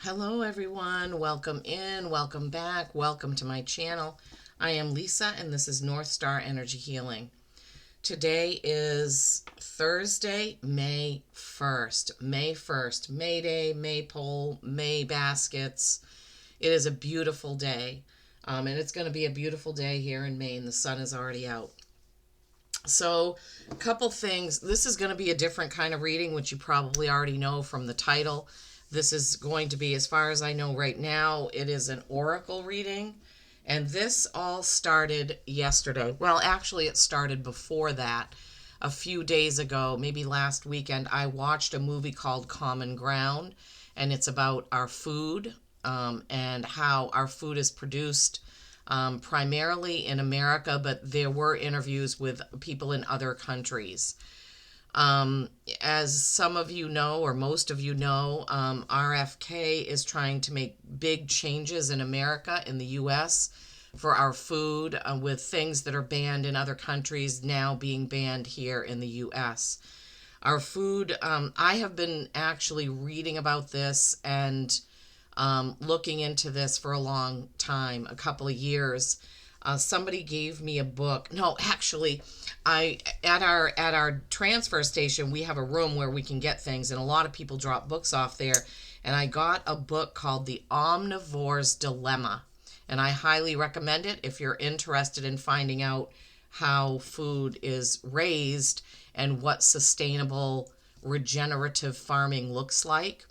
Hello everyone, welcome in, welcome back, welcome to my channel. I am Lisa and this is North Star Energy Healing. Today is Thursday, May 1st. May 1st, May Day, Maypole, May baskets. It is a beautiful day, and it's going to be a beautiful day here in Maine. The sun is already out. So, a couple things. This is going to be a different kind of reading, which you probably already know from the title. This is going to be, as far as I know right now, it is an oracle reading. And this all started yesterday. Well, actually, it started before that. A few days ago, maybe last weekend, I watched a movie called Common Ground, and it's about our food and how our food is produced primarily in America, but there were interviews with people in other countries. As some of you know, or most of you know, RFK is trying to make big changes in America, in the US, for our food, with things that are banned in other countries now being banned here in the US. Our food, I have been actually reading about this and looking into this for a long time, a couple of years. Somebody gave me a book. No, actually, I at our transfer station we have a room where we can get things, and a lot of people drop books off there. And I got a book called The Omnivore's Dilemma, and I highly recommend it if you're interested in finding out how food is raised and what sustainable regenerative farming looks like.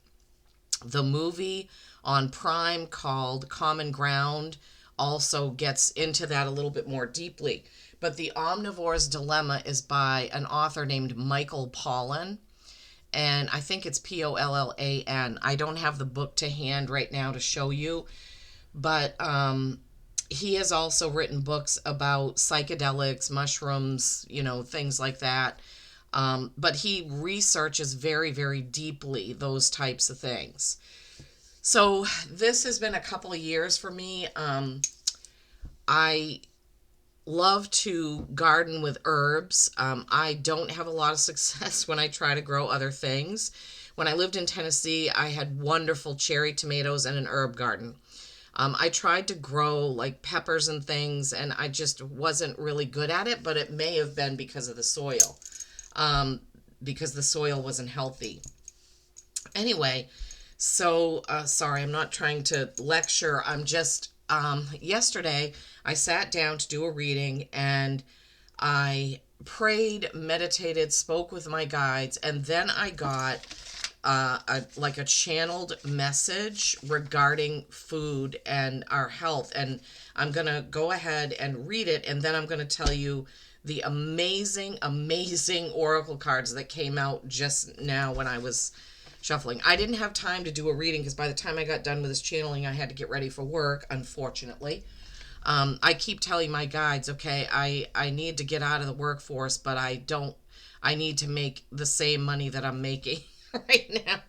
The movie on Prime called Common Ground also gets into that a little bit more deeply. But The Omnivore's Dilemma is by an author named Michael Pollan, and I think it's Pollan. I don't have the book to hand right now to show you, but he has also written books about psychedelics, mushrooms, things like that. But he researches very, very deeply those types of things. So this has been a couple of years for me. I love to garden with herbs. I don't have a lot of success when I try to grow other things. When I lived in Tennessee, I had wonderful cherry tomatoes and an herb garden. I tried to grow like peppers and things, and I just wasn't really good at it, but it may have been because of the soil, because the soil wasn't healthy. Anyway, so sorry, I'm not trying to lecture. I'm just, yesterday I sat down to do a reading and I prayed, meditated, spoke with my guides, and then I got like a channeled message regarding food and our health. And I'm going to go ahead and read it, and then I'm going to tell you the amazing, amazing oracle cards that came out just now when I was shuffling. I didn't have time to do a reading because by the time I got done with this channeling, I had to get ready for work, unfortunately. I keep telling my guides, okay, I need to get out of the workforce, but I need to make the same money that I'm making right now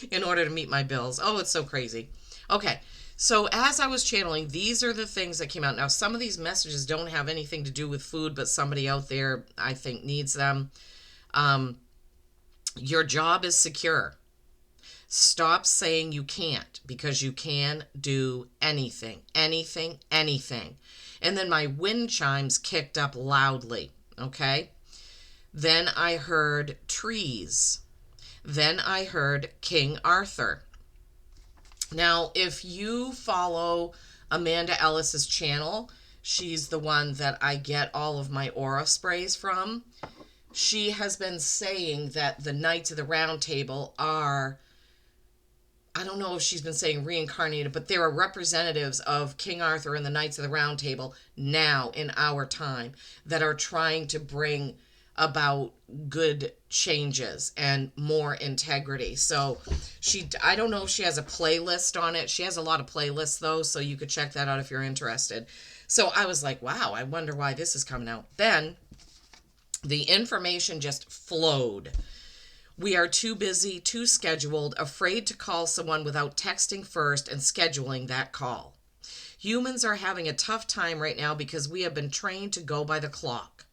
in order to meet my bills. Oh, it's so crazy. Okay, so as I was channeling, these are the things that came out. Now, some of these messages don't have anything to do with food, but somebody out there, I think, needs them. Your job is secure. Stop saying you can't, because you can do anything, anything, anything. And then my wind chimes kicked up loudly, okay? Then I heard trees. Then I heard King Arthur. Now, if you follow Amanda Ellis's channel, she's the one that I get all of my aura sprays from. She has been saying that the Knights of the Round Table are, I don't know if she's been saying reincarnated, but there are representatives of King Arthur and the Knights of the Round Table now in our time that are trying to bring about good changes and more integrity. So I don't know if she has a playlist on it. She has a lot of playlists though, so you could check that out if you're interested. So I was like, wow, I wonder why this is coming out. Then the information just flowed. We are too busy, too scheduled, afraid to call someone without texting first and scheduling that call. Humans are having a tough time right now because we have been trained to go by the clock.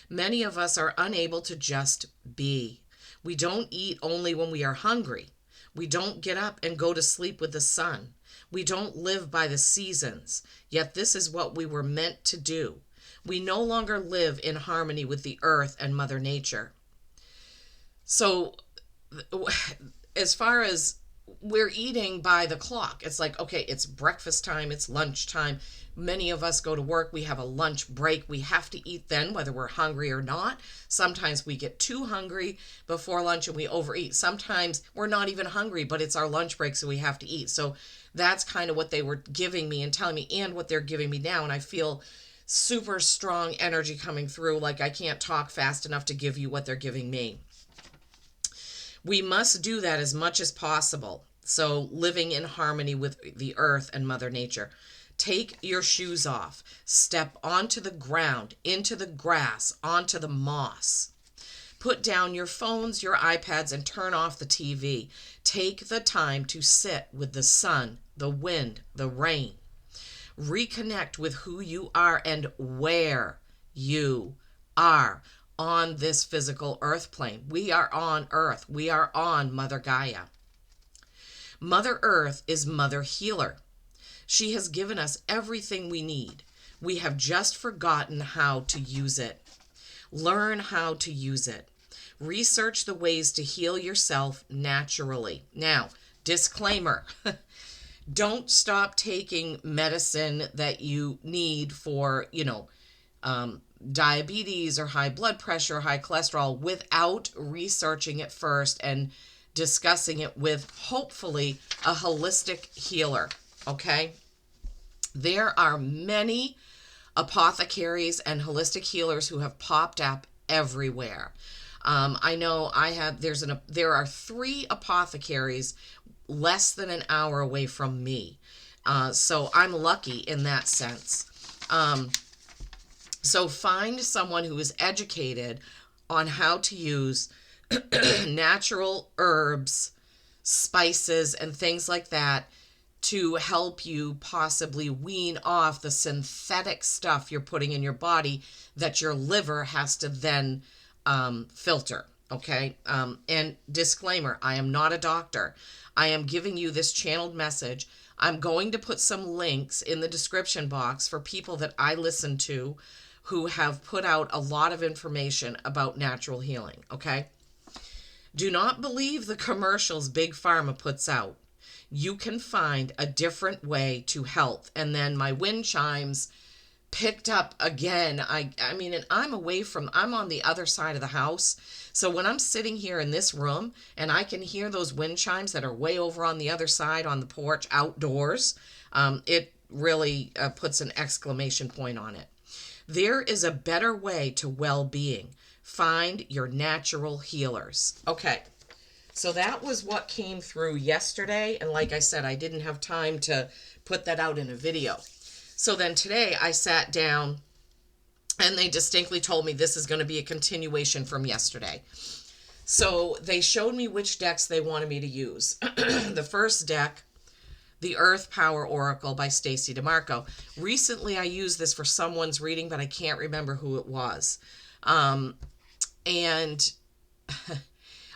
Many of us are unable to just be. We don't eat only when we are hungry. We don't get up and go to sleep with the sun. We don't live by the seasons, yet this is what we were meant to do. We no longer live in harmony with the earth and Mother Nature. So, as far as we're eating by the clock, it's like, okay, it's breakfast time, it's lunch time. Many of us go to work, we have a lunch break. We have to eat then, whether we're hungry or not. Sometimes we get too hungry before lunch and we overeat. Sometimes we're not even hungry, but it's our lunch break, so we have to eat. So that's kind of what they were giving me and telling me, and what they're giving me now. And I feel super strong energy coming through, like I can't talk fast enough to give you what they're giving me. We must do that as much as possible. So living in harmony with the earth and Mother Nature. Take your shoes off. Step onto the ground, into the grass, onto the moss. Put down your phones, your iPads, and turn off the TV. Take the time to sit with the sun, the wind, the rain. Reconnect with who you are and where you are on this physical earth plane. We are on Earth. We are on Mother Gaia. Mother Earth is Mother Healer. She has given us everything we need. We have just forgotten how to use it. Learn how to use it. Research the ways to heal yourself naturally. Now, disclaimer. Don't stop taking medicine that you need for, diabetes or high blood pressure, high cholesterol, without researching it first and discussing it with, hopefully, a holistic healer. Okay? There are many apothecaries and holistic healers who have popped up everywhere. I know there are 3 apothecaries less than an hour away from me. So I'm lucky in that sense. So find someone who is educated on how to use natural herbs, spices, and things like that to help you possibly wean off the synthetic stuff you're putting in your body that your liver has to then filter. Okay? And disclaimer, I am not a doctor. I am giving you this channeled message. I'm going to put some links in the description box for people that I listen to who have put out a lot of information about natural healing. Okay? Do not believe the commercials Big Pharma puts out. You can find a different way to health. And then my wind chimes picked up again. I mean, and I'm on the other side of the house. So when I'm sitting here in this room and I can hear those wind chimes that are way over on the other side on the porch outdoors, it really puts an exclamation point on it. There is a better way to well-being. Find your natural healers. Okay. So that was what came through yesterday. And like I said, I didn't have time to put that out in a video. So then today I sat down and they distinctly told me this is going to be a continuation from yesterday. So they showed me which decks they wanted me to use. The first deck, the Earth Power Oracle by Stacey DeMarco. Recently I used this for someone's reading, but I can't remember who it was. And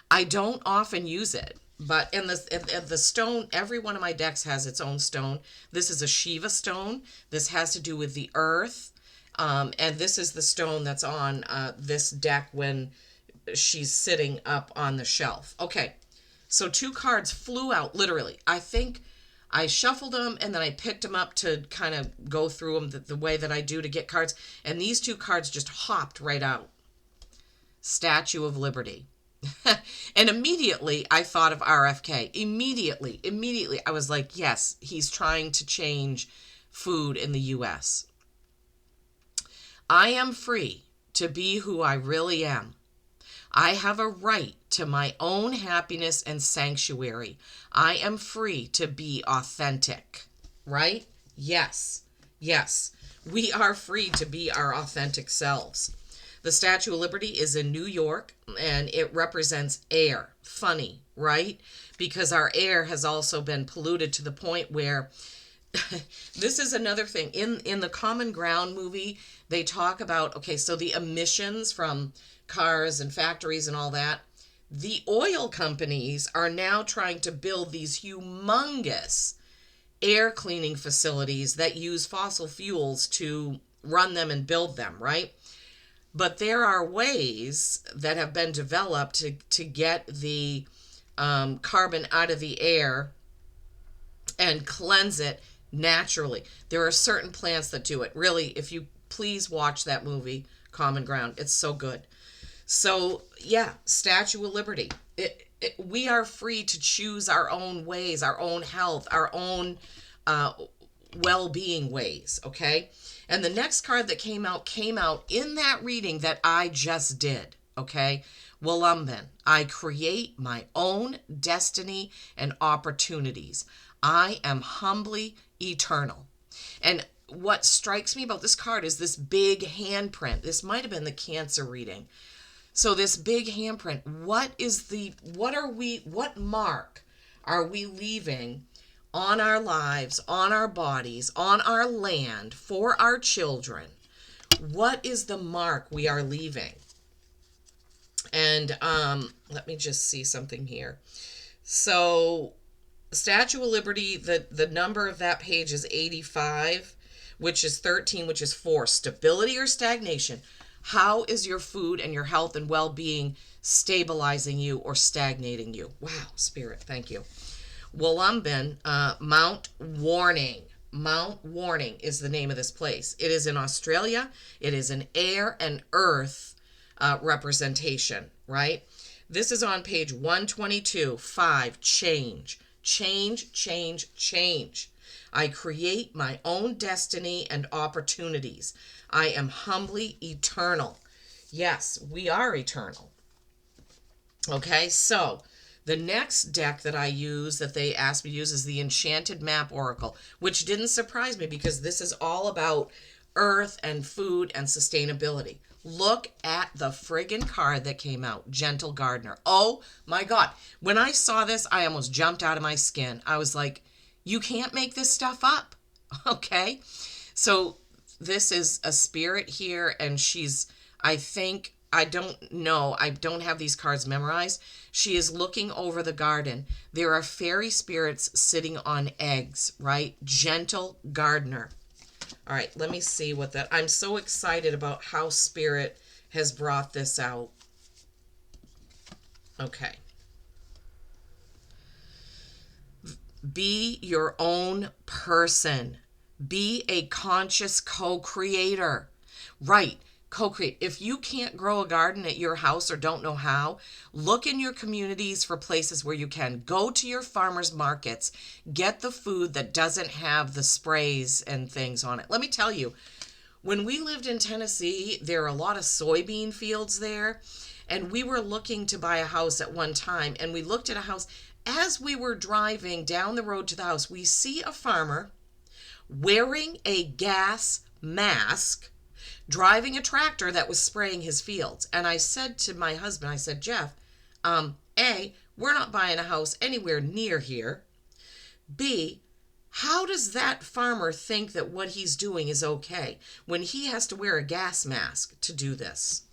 I don't often use it, but in the stone, every one of my decks has its own stone. This is a Shiva stone. This has to do with the earth. And this is the stone that's on this deck when she's sitting up on the shelf. Okay, so 2 cards flew out, literally. I think I shuffled them and then I picked them up to kind of go through them the way that I do to get cards. And these 2 cards just hopped right out. Statue of Liberty. And immediately I thought of RFK. Immediately, I was like, yes, he's trying to change food in the U.S. I am free to be who I really am. I have a right to my own happiness and sanctuary. I am free to be authentic. Right? Yes. Yes. We are free to be our authentic selves. The Statue of Liberty is in New York, and it represents air. Funny, right? Because our air has also been polluted to the point where this is another thing. In the Common Ground movie, they talk about, okay, so the emissions from cars and factories and all that, The oil companies are now trying to build these humongous air cleaning facilities that use fossil fuels to run them and build them, right? But there are ways that have been developed to get the carbon out of the air and cleanse it naturally. There are certain plants that do it. Really, if you please watch that movie, Common Ground, it's so good. So, yeah, Statue of Liberty. We are free to choose our own ways, our own health, our own uh, well being ways, okay? And the next card that came out in that reading that I just did, okay? Wolumben. I create my own destiny and opportunities. I am humbly eternal. And what strikes me about this card is this big handprint. This might have been the Cancer reading. So this big handprint, what mark are we leaving on our lives, on our bodies, on our land, for our children? What is the mark we are leaving? And let me just see something here. So Statue of Liberty, the number of that page is 85, which is 13, which is 4. Stability or stagnation. How is your food and your health and well-being stabilizing you or stagnating you? Wow, Spirit, thank you. Wolumben, Mount Warning. Mount Warning is the name of this place. It is in Australia. It is an air and earth representation, right? This is on page 122, 5, change. Change, change, change. I create my own destiny and opportunities. I am humbly eternal. Yes, we are eternal. Okay, so the next deck that I use, that they asked me to use, is the Enchanted Map Oracle, which didn't surprise me because this is all about earth and food and sustainability. Look at the friggin' card that came out, Gentle Gardener. Oh my God. When I saw this, I almost jumped out of my skin. I was like, you can't make this stuff up. Okay. So this is a spirit here, and I don't know, I don't have these cards memorized. She is looking over the garden. There are fairy spirits sitting on eggs, right? Gentle Gardener. All right, let me see what that, I'm so excited about how Spirit has brought this out. Okay. Be your own person. Be a conscious co-creator. Right. Co-create. If you can't grow a garden at your house or don't know how, look in your communities for places where you can. Go to your farmers markets. Get the food that doesn't have the sprays and things on it. Let me tell you, when we lived in Tennessee, there are a lot of soybean fields there, and we were looking to buy a house at one time, and we looked at a house. As we were driving down the road to the house, we see a farmer wearing a gas mask, driving a tractor that was spraying his fields. And I said to my husband, I said, Jeff, A, we're not buying a house anywhere near here. B, how does that farmer think that what he's doing is okay when he has to wear a gas mask to do this?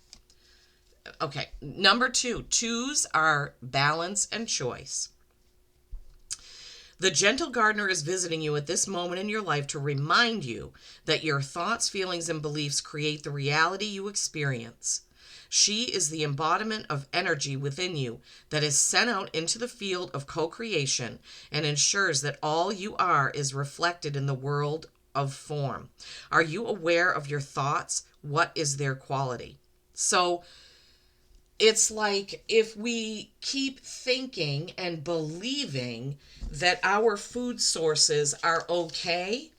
Okay, number 2, twos are balance and choice. The gentle gardener is visiting you at this moment in your life to remind you that your thoughts, feelings, and beliefs create the reality you experience. She is the embodiment of energy within you that is sent out into the field of co-creation and ensures that all you are is reflected in the world of form. Are you aware of your thoughts? What is their quality? So it's like if we keep thinking and believing that our food sources are okay,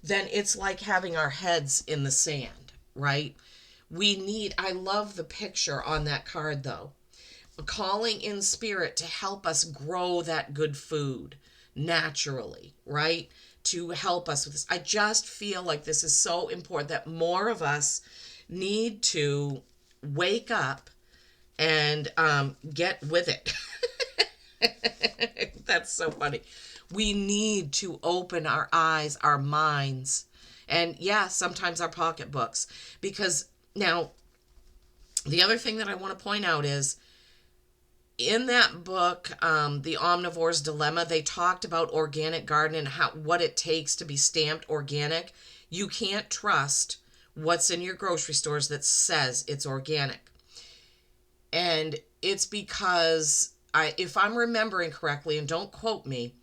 then it's like having our heads in the sand, right? I love the picture on that card though. Calling in spirit to help us grow that good food naturally, right? To help us with this. I just feel like this is so important that more of us need to wake up and get with it. That's so funny. We need to open our eyes, our minds, and yeah, sometimes our pocketbooks. Because now, the other thing that I want to point out is In that book, The Omnivore's Dilemma, they talked about organic gardening and what it takes to be stamped organic. You can't trust what's in your grocery stores that says it's organic. And it's because if I'm remembering correctly, and don't quote me,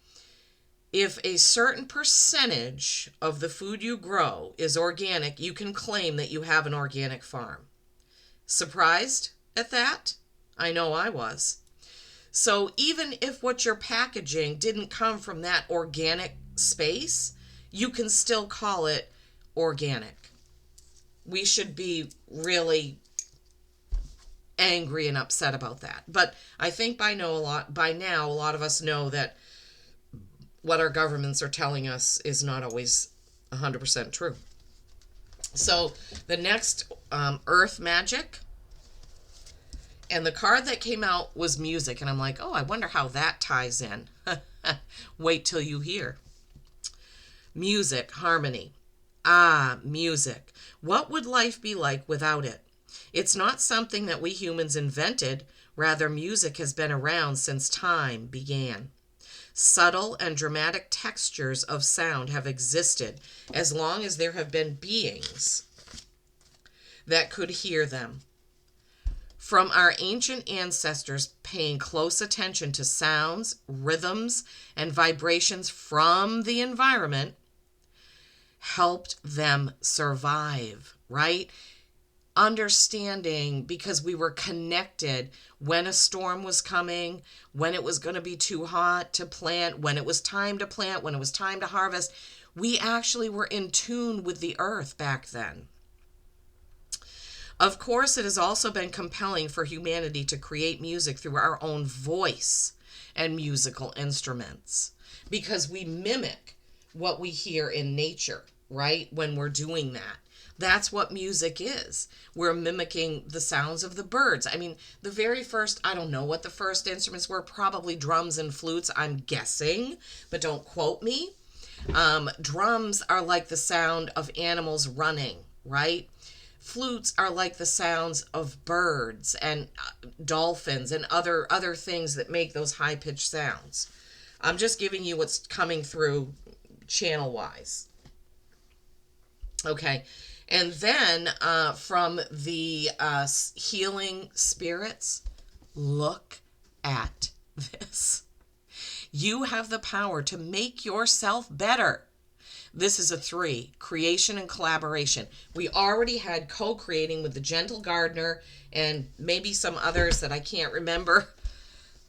if a certain percentage of the food you grow is organic, you can claim that you have an organic farm. Surprised at that? I know I was. So even if what you're packaging didn't come from that organic space, you can still call it organic. We should be really angry and upset about that. But I think by now a lot of us know that what our governments are telling us is not always 100% true. So the next, Earth Magic. And the card that came out was music. And I'm like, oh, I wonder how that ties in. Wait till you hear. Music, harmony. Ah, music. What would life be like without it? It's not something that we humans invented. Rather, music has been around since time began. Subtle and dramatic textures of sound have existed as long as there have been beings that could hear them. From our ancient ancestors paying close attention to sounds, rhythms, and vibrations from the environment helped them survive, right? Understanding, because we were connected when a storm was coming, when it was going to be too hot to plant, when it was time to plant, when it was time to harvest. We actually were in tune with the earth back then. Of course, it has also been compelling for humanity to create music through our own voice and musical instruments, because we mimic what we hear in nature, right? When we're doing that. That's what music is. We're mimicking the sounds of the birds. I mean, the very first, I don't know what the first instruments were, probably drums and flutes, I'm guessing, but don't quote me. Drums are like the sound of animals running, right? Flutes are like the sounds of birds and dolphins and other things that make those high-pitched sounds. I'm just giving you what's coming through channel-wise. Okay. And then from the healing spirits, look at this. You have the power to make yourself better. This is a 3, creation and collaboration. We already had co-creating with the Gentle Gardener and maybe some others that I can't remember.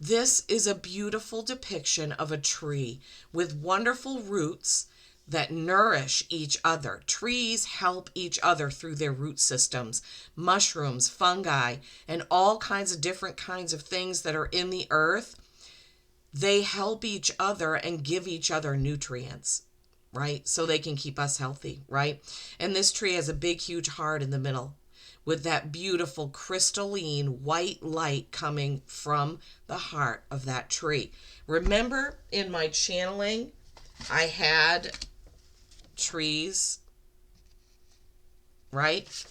This is a beautiful depiction of a tree with wonderful roots that nourish each other. Trees help each other through their root systems. Mushrooms, fungi, and all kinds of different kinds of things that are in the earth, they help each other and give each other nutrients, right? So they can keep us healthy, right? And this tree has a big, huge heart in the middle with that beautiful crystalline white light coming from the heart of that tree. Remember in my channeling, I had trees, right?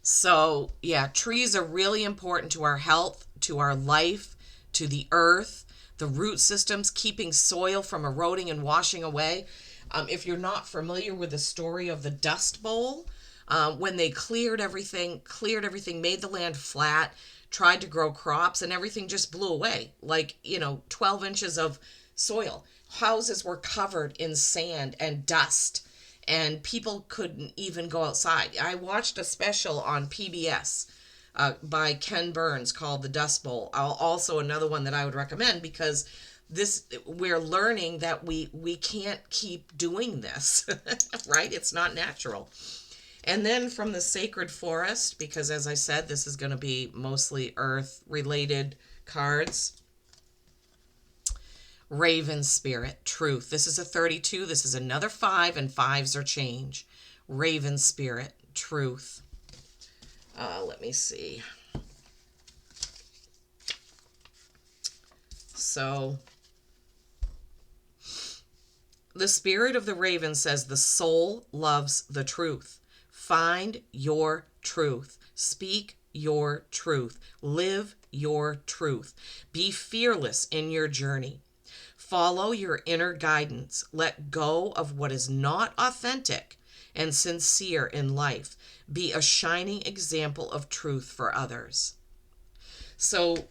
So yeah, trees are really important to our health, to our life, to the earth, the root systems, keeping soil from eroding and washing away. If you're not familiar with the story of the Dust Bowl, when they cleared everything, made the land flat, tried to grow crops, and everything just blew away, like, 12 inches of soil. Houses were covered in sand and dust, and people couldn't even go outside. I watched a special on PBS by Ken Burns called The Dust Bowl. Also another one that I would recommend, because we're learning that we can't keep doing this, right? It's not natural. And then from the Sacred Forest, because as I said, this is going to be mostly earth-related cards. Raven Spirit, Truth. This is a 32. This is another 5, and 5s are change. Raven Spirit, Truth. Let me see. So, the spirit of the raven says the soul loves the truth. Find your truth. Speak your truth. Live your truth. Be fearless in your journey. Follow your inner guidance. Let go of what is not authentic and sincere in life. Be a shining example of truth for others. So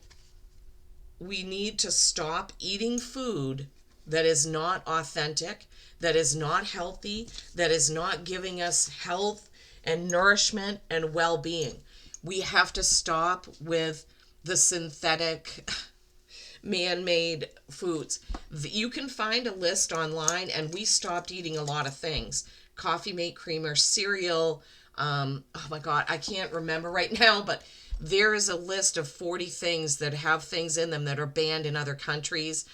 we need to stop eating food that is not authentic, that is not healthy, that is not giving us health and nourishment and well-being. We have to stop with the synthetic man-made foods. You can find a list online, and we stopped eating a lot of things. Coffee mate creamer, cereal, oh my God, I can't remember right now, but there is a list of 40 things that have things in them that are banned in other countries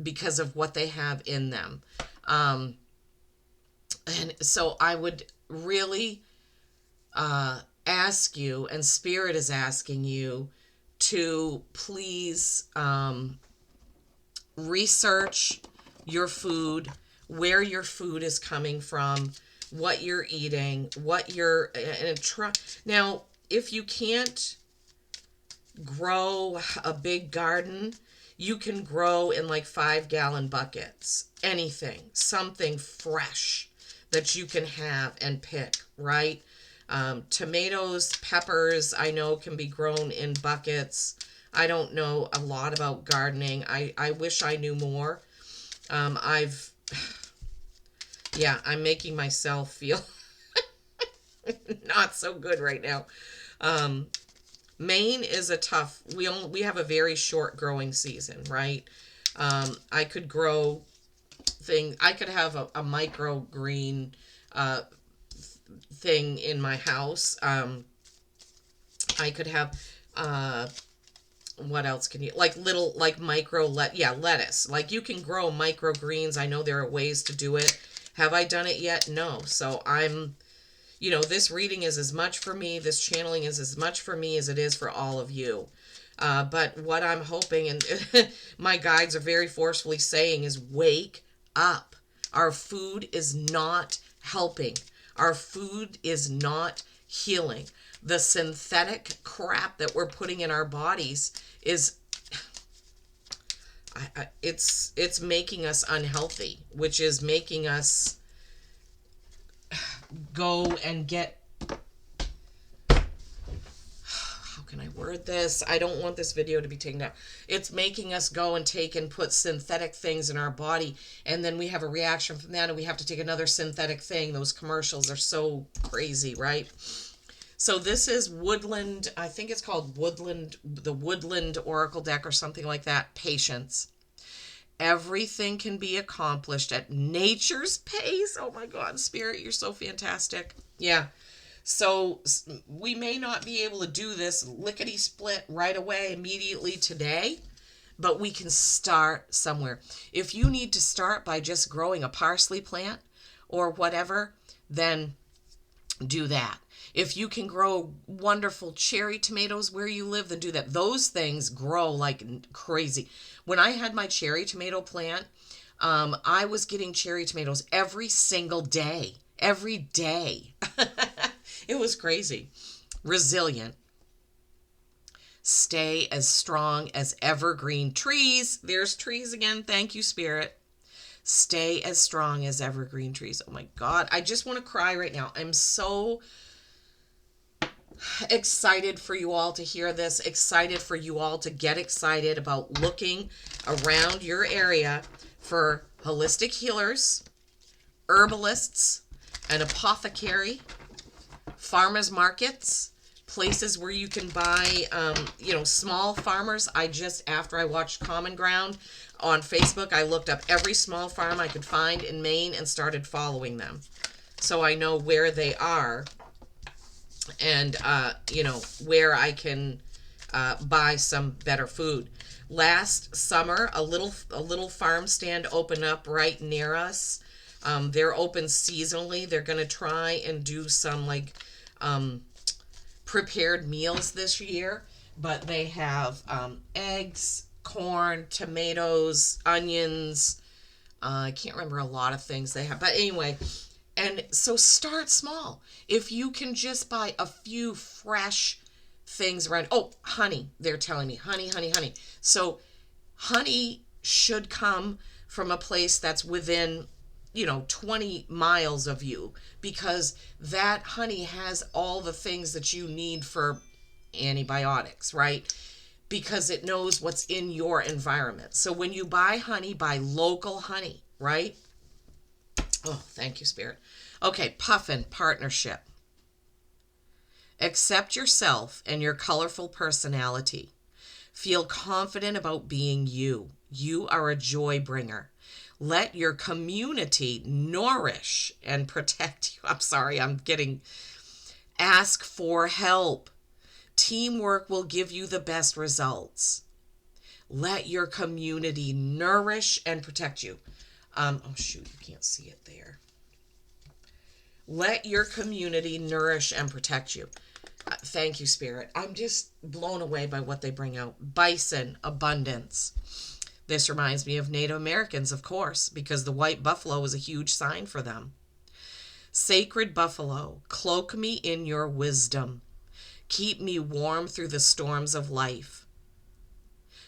because of what they have in them. And so I would really ask you, and Spirit is asking you, to please research your food, where your food is coming from, what you're eating, what you're and try. Now, if you can't grow a big garden, you can grow in like 5-gallon buckets. Anything, something fresh that you can have and pick, right? Tomatoes, peppers, I know can be grown in buckets. I don't know a lot about gardening. I wish I knew more. I'm making myself feel not so good right now. Maine is a tough, we have a very short growing season, right? I could grow I could have a microgreen thing in my house. I could have what else can you, like little, like lettuce. Like you can grow microgreens. I know there are ways to do it. Have I done it yet? No. So this reading is as much for me, this channeling is as much for me as it is for all of you. But what I'm hoping, and my guides are very forcefully saying, is wake up. Our food is not helping. Our food is not healing. The synthetic crap that we're putting in our bodies is, it's making us unhealthy, which is making us go and get, how can I word this? I don't want this video to be taken down. It's making us go and take and put synthetic things in our body, and then we have a reaction from that, and we have to take another synthetic thing. Those commercials are so crazy, right? So this is Woodland, I think it's called Woodland, the Woodland Oracle deck or something like that. Patience. Everything can be accomplished at nature's pace. Oh my God, Spirit, you're so fantastic. Yeah. So we may not be able to do this lickety-split right away, immediately today, but we can start somewhere. If you need to start by just growing a parsley plant or whatever, then do that. If you can grow wonderful cherry tomatoes where you live, then do that. Those things grow like crazy. When I had my cherry tomato plant, I was getting cherry tomatoes every single day. Every day. It was crazy. Resilient. Stay as strong as evergreen trees. There's trees again. Thank you, Spirit. Stay as strong as evergreen trees. Oh my God. I just want to cry right now. I'm so excited for you all to hear this. Excited for you all to get excited about looking around your area for holistic healers, herbalists, an apothecary, farmers markets, places where you can buy, small farmers. After I watched Common Ground on Facebook, I looked up every small farm I could find in Maine and started following them. So I know where they are and, where I can buy some better food. Last summer, a little farm stand opened up right near us. They're open seasonally. They're going to try and do some prepared meals this year, but they have eggs, corn, tomatoes, onions. I can't remember a lot of things they have, but anyway. And so start small. If you can just buy a few fresh things around. Oh, honey. They're telling me honey, honey, honey. So honey should come from a place that's within 20 miles of you, because that honey has all the things that you need for antibiotics, right? Because it knows what's in your environment. So when you buy honey, buy local honey, right? Oh, thank you, Spirit. Okay, puffin partnership. Accept yourself and your colorful personality. Feel confident about being you. You are a joy bringer. Let your community nourish and protect you. I'm sorry, ask for help. Teamwork will give you the best results. Let your community nourish and protect you. Oh, shoot, you can't see it there. Let your community nourish and protect you. Thank you, Spirit. I'm just blown away by what they bring out. Bison, abundance. This reminds me of Native Americans, of course, because the white buffalo was a huge sign for them. Sacred buffalo, cloak me in your wisdom. Keep me warm through the storms of life.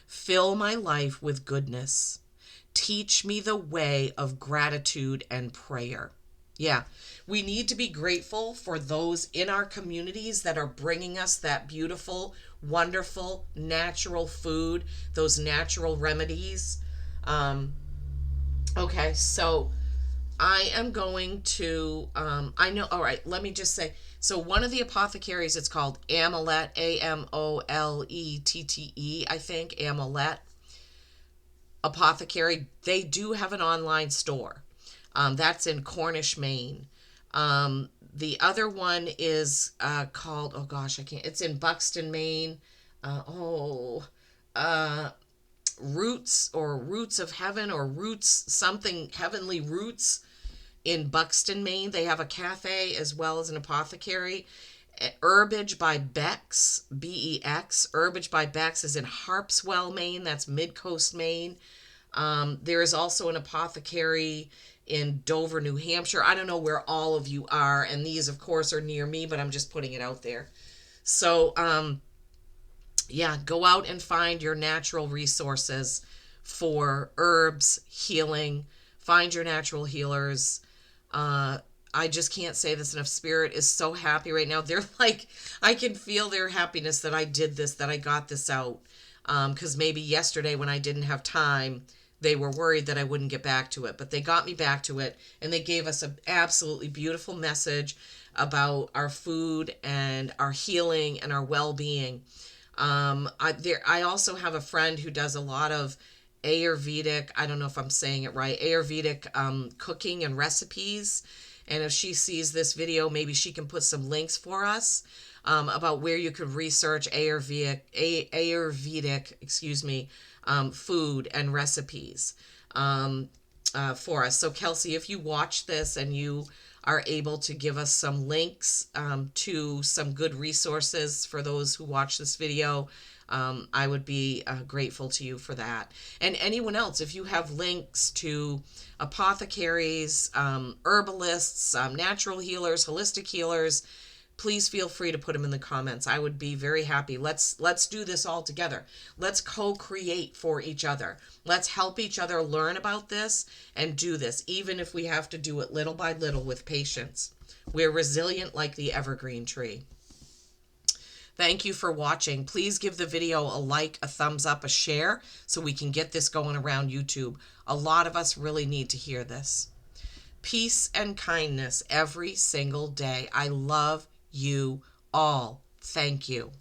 Fill my life with goodness. Teach me the way of gratitude and prayer. Yeah, we need to be grateful for those in our communities that are bringing us that beautiful, wonderful, natural food, those natural remedies. Okay, so I am going to, I know, all right, let me just say, so one of the apothecaries, it's called Amolet, Amolettee, I think, Amolet Apothecary. They do have an online store. That's in Cornish, Maine. The other one is called, oh gosh, I can't, it's in Buxton, Maine. Roots or Roots of Heaven or Roots something, Heavenly Roots in Buxton, Maine. They have a cafe as well as an apothecary. Herbage by Bex, Bex. Herbage by Bex is in Harpswell, Maine. That's Mid-Coast, Maine. There is also an apothecary in Dover, New Hampshire. I don't know where all of you are, and these, of course, are near me, but I'm just putting it out there. So, yeah, go out and find your natural resources for herbs, healing. Find your natural healers. I just can't say this enough. Spirit is so happy right now. They're like, I can feel their happiness that I did this, that I got this out. Because maybe yesterday when I didn't have time, they were worried that I wouldn't get back to it. But they got me back to it, and they gave us an absolutely beautiful message about our food and our healing and our well-being. I also have a friend who does a lot of Ayurvedic, I don't know if I'm saying it right, Ayurvedic cooking and recipes. And if she sees this video, maybe she can put some links for us about where you could research Ayurvedic, food and recipes for us. So Kelsey, if you watch this and you are able to give us some links to some good resources for those who watch this video, I would be grateful to you for that. And anyone else, if you have links to apothecaries, herbalists, natural healers, holistic healers, please feel free to put them in the comments. I would be very happy. Let's do this all together. Let's co-create for each other. Let's help each other learn about this and do this, even if we have to do it little by little with patience. We're resilient like the evergreen tree. Thank you for watching. Please give the video a like, a thumbs up, a share, so we can get this going around YouTube. A lot of us really need to hear this. Peace and kindness every single day. I love you all. Thank you.